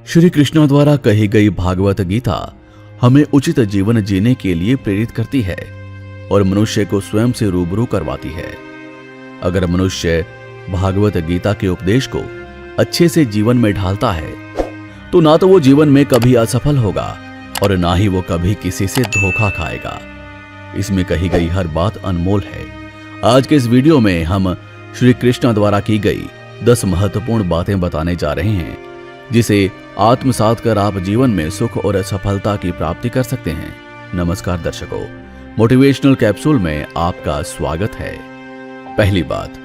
श्री कृष्ण द्वारा कही गई भागवत गीता हमें उचित जीवन जीने के लिए प्रेरित करती है और मनुष्य को स्वयं से रूबरू करवाती है। अगर मनुष्य भागवत गीता के उपदेश को अच्छे से जीवन में ढालता है तो ना तो वो जीवन में कभी असफल होगा और ना ही वो कभी किसी से धोखा खाएगा। इसमें कही गई हर बात अनमोल है। आज के इस वीडियो में हम श्री कृष्ण द्वारा की गई 10 महत्वपूर्ण बातें बताने जा रहे हैं, जिसे आत्मसात कर आप जीवन में सुख और सफलता की प्राप्ति कर सकते हैं। नमस्कार दर्शकों, मोटिवेशनल कैप्सूल में आपका स्वागत है। पहली बात,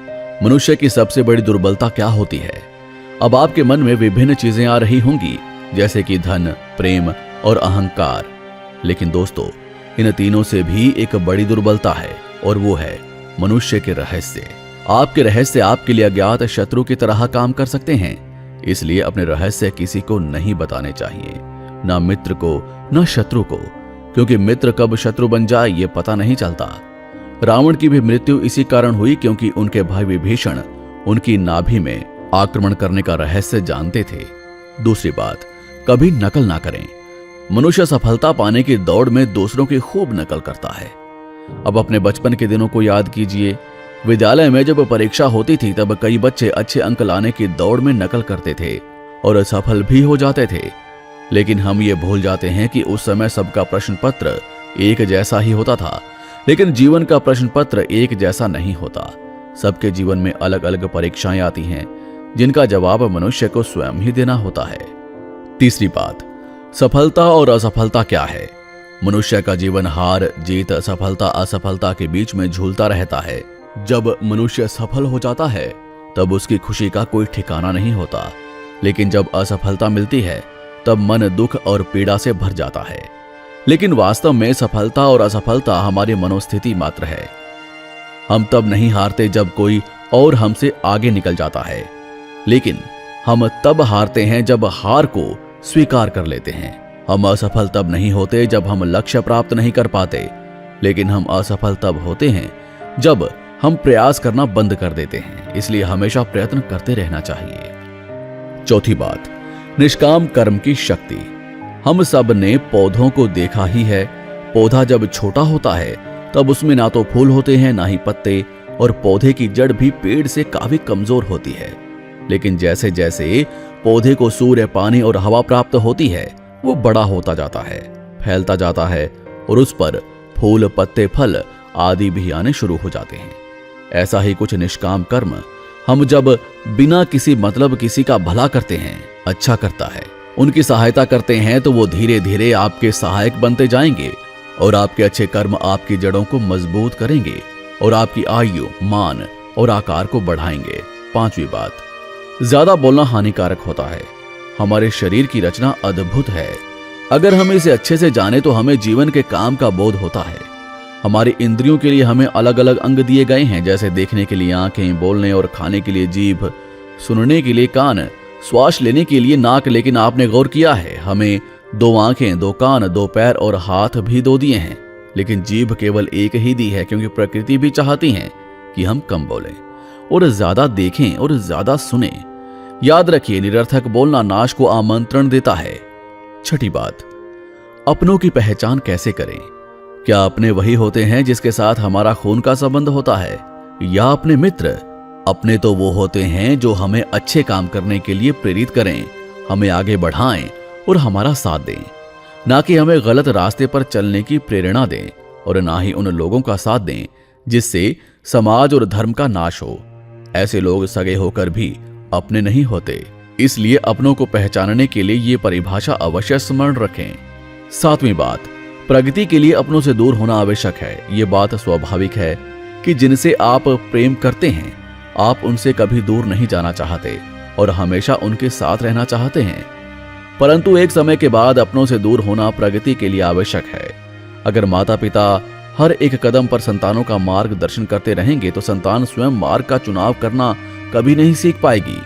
मनुष्य की सबसे बड़ी दुर्बलता क्या होती है? अब आपके मन में विभिन्न चीजें आ रही होंगी, जैसे कि धन, प्रेम और अहंकार। लेकिन दोस्तों, इन तीनों से भी एक बड़ी दुर्बलता है और वो है मनुष्य के रहस्य। आपके रहस्य आपके लिए अज्ञात शत्रु की तरह काम कर सकते हैं, इसलिए अपने रहस्य किसी को नहीं बताने चाहिए, ना मित्र को ना शत्रु को, क्योंकि मित्र कब शत्रु बन जाए ये पता नहीं चलता। रावण की भी मृत्यु इसी कारण हुई क्योंकि उनके भाई विभीषण उनकी नाभि में आक्रमण करने का रहस्य जानते थे। दूसरी बात, कभी नकल ना करें। मनुष्य सफलता पाने की दौड़ में दूसरों की खूब नकल करता है। अब अपने बचपन के दिनों को याद कीजिए। विद्यालय में जब परीक्षा होती थी तब कई बच्चे अच्छे अंक लाने की दौड़ में नकल करते थे और सफल भी हो जाते थे। लेकिन हम ये भूल जाते हैं कि उस समय सबका प्रश्न पत्र एक जैसा ही होता था। लेकिन जीवन का प्रश्न पत्र एक जैसा नहीं होता। सबके जीवन में अलग अलग परीक्षाएं आती हैं, जिनका जवाब मनुष्य को स्वयं ही देना होता है। तीसरी बात, सफलता और असफलता क्या है? मनुष्य का जीवन हार जीत, सफलता असफलता के बीच में झूलता रहता है। जब मनुष्य सफल हो जाता है तब उसकी खुशी का कोई ठिकाना नहीं होता, लेकिन जब असफलता मिलती है तब मन दुख और पीड़ा से भर जाता है। लेकिन वास्तव में सफलता और असफलता हमारी मनोस्थिति मात्र है। हम तब नहीं हारते जब कोई और हमसे आगे निकल जाता है, लेकिन हम तब हारते हैं जब हार को स्वीकार कर लेते हैं। हम असफल तब नहीं होते जब हम लक्ष्य प्राप्त नहीं कर पाते, लेकिन हम असफल तब होते हैं जब हम प्रयास करना बंद कर देते हैं। इसलिए हमेशा प्रयत्न करते रहना चाहिए। चौथी बात, निष्काम कर्म की शक्ति। हम सब ने पौधों को देखा ही है। पौधा जब छोटा होता है तब उसमें ना तो फूल होते हैं ना ही पत्ते, और पौधे की जड़ भी पेड़ से काफी कमजोर होती है। लेकिन जैसे जैसे पौधे को सूर्य, पानी और हवा प्राप्त होती है, वो बड़ा होता जाता है, फैलता जाता है और उस पर फूल, पत्ते, फल आदि भी आने शुरू हो जाते हैं। ऐसा ही कुछ निष्काम कर्म हम जब बिना किसी मतलब किसी का भला करते हैं, अच्छा करता है, उनकी सहायता करते हैं, तो वो धीरे धीरे आपके सहायक बनते जाएंगे और आपके अच्छे कर्म आपकी जड़ों को मजबूत करेंगे और आपकी आयु, मान और आकार को बढ़ाएंगे। पांचवी बात, ज्यादा बोलना हानिकारक होता है। हमारे शरीर की रचना अद्भुत है। अगर हम इसे अच्छे से जाने तो हमें जीवन के काम का बोध होता है। हमारी इंद्रियों के लिए हमें अलग अलग अंग दिए गए हैं, जैसे देखने के लिए आंखें, बोलने और खाने के लिए जीभ, सुनने के लिए कान, श्वास लेने के लिए नाक। लेकिन आपने गौर किया है, हमें 2 आंखें, 2 कान, 2 पैर और हाथ भी 2 दिए हैं, लेकिन जीभ केवल एक ही दी है, क्योंकि प्रकृति भी चाहती है कि हम कम बोलें और ज्यादा देखें और ज्यादा सुने। याद रखिए, निरर्थक बोलना नाश को आमंत्रण देता है। छठी बात, अपनों की पहचान कैसे करें? क्या अपने वही होते हैं जिसके साथ हमारा खून का संबंध होता है, या अपने मित्र? अपने तो वो होते हैं जो हमें अच्छे काम करने के लिए प्रेरित करें, हमें आगे बढ़ाएं और हमारा साथ दें, ना कि हमें गलत रास्ते पर चलने की प्रेरणा दें, और ना ही उन लोगों का साथ दें जिससे समाज और धर्म का नाश हो। ऐसे लोग सगे होकर भी अपने नहीं होते। इसलिए अपनों को पहचानने के लिए ये परिभाषा अवश्य स्मरण रखें। सातवीं बात, प्रगति के लिए अपनों से दूर होना आवश्यक है। ये बात स्वाभाविक है कि जिनसे आप प्रेम करते हैं, आप उनसे कभी दूर नहीं जाना चाहते और हमेशा उनके साथ रहना चाहते हैं। परंतु एक समय के बाद अपनों से दूर होना प्रगति के लिए आवश्यक है। अगर माता पिता हर एक कदम पर संतानों का मार्गदर्शन करते रहेंगे तो संतान स्वयं मार्ग का चुनाव करना कभी नहीं सीख पाएगी।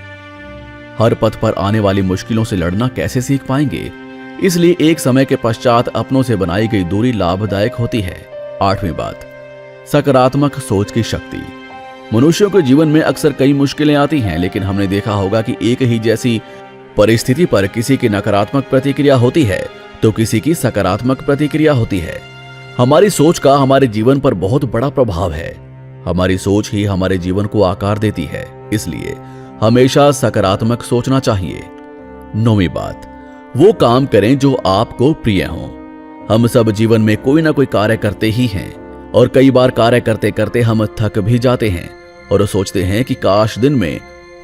हर पथ पर आने वाली मुश्किलों से लड़ना कैसे सीख पाएंगे? इसलिए एक समय के पश्चात अपनों से बनाई गई दूरी लाभदायक होती है। आठवीं बात, सकारात्मक सोच की शक्ति। मनुष्यों के जीवन में अक्सर कई मुश्किलें आती हैं, लेकिन हमने देखा होगा कि एक ही जैसी परिस्थिति पर किसी की नकारात्मक प्रतिक्रिया होती है तो किसी की सकारात्मक प्रतिक्रिया होती है। हमारी सोच का हमारे जीवन पर बहुत बड़ा प्रभाव है। हमारी सोच ही हमारे जीवन को आकार देती है, इसलिए हमेशा सकारात्मक सोचना चाहिए। 9वीं बात, वो काम करें जो आपको प्रिय हो। हम सब जीवन में कोई ना कोई कार्य करते ही हैं और कई बार कार्य करते करते हम थक भी जाते हैं और सोचते हैं कि काश दिन में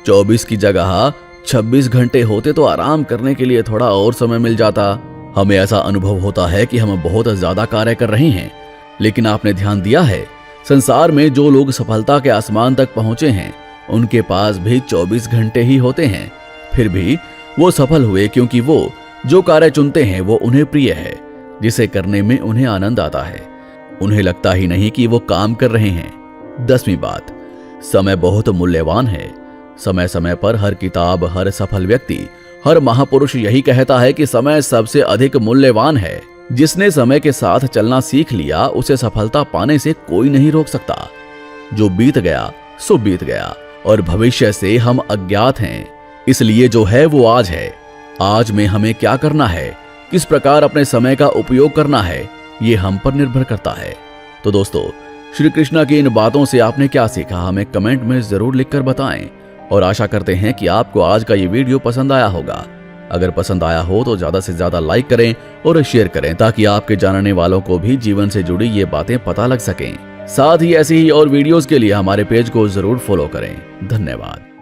24 की जगह 26 घंटे होते तो आराम करने के लिए थोड़ा और समय मिल जाता। हमें ऐसा अनुभव होता है कि हम बहुत ज्यादा कार्य कर रहे हैं, लेकिन आपने ध्यान दिया है संसार में जो लोग सफलता के आसमान तक पहुंचे हैं उनके पास भी 24 घंटे ही होते हैं, फिर भी वो सफल हुए क्योंकि वो जो कार्य चुनते हैं वो उन्हें प्रिय है, जिसे करने में उन्हें आनंद आता है। उन्हें लगता ही नहीं कि वो काम कर रहे हैं। 10वीं बात, समय बहुत मूल्यवान है। समय समय पर हर किताब, हर सफल व्यक्ति, हर महापुरुष यही कहता है कि समय सबसे अधिक मूल्यवान है। जिसने समय के साथ चलना सीख लिया उसे सफलता पाने से कोई नहीं रोक सकता। जो बीत गया सो बीत गया और भविष्य से हम अज्ञात हैं, इसलिए जो है वो आज है। आज में हमें क्या करना है, किस प्रकार अपने समय का उपयोग करना है, ये हम पर निर्भर करता है। तो दोस्तों, श्री कृष्णा की इन बातों से आपने क्या सीखा हमें कमेंट में जरूर लिखकर बताएं और आशा करते हैं कि आपको आज का ये वीडियो पसंद आया होगा। अगर पसंद आया हो तो ज्यादा से ज्यादा लाइक करें और शेयर करें ताकि आपके जानने वालों को भी जीवन से जुड़ी ये बातें पता लग सकें। साथ ही ऐसी ही और वीडियोस के लिए हमारे पेज को जरूर फॉलो करें। धन्यवाद।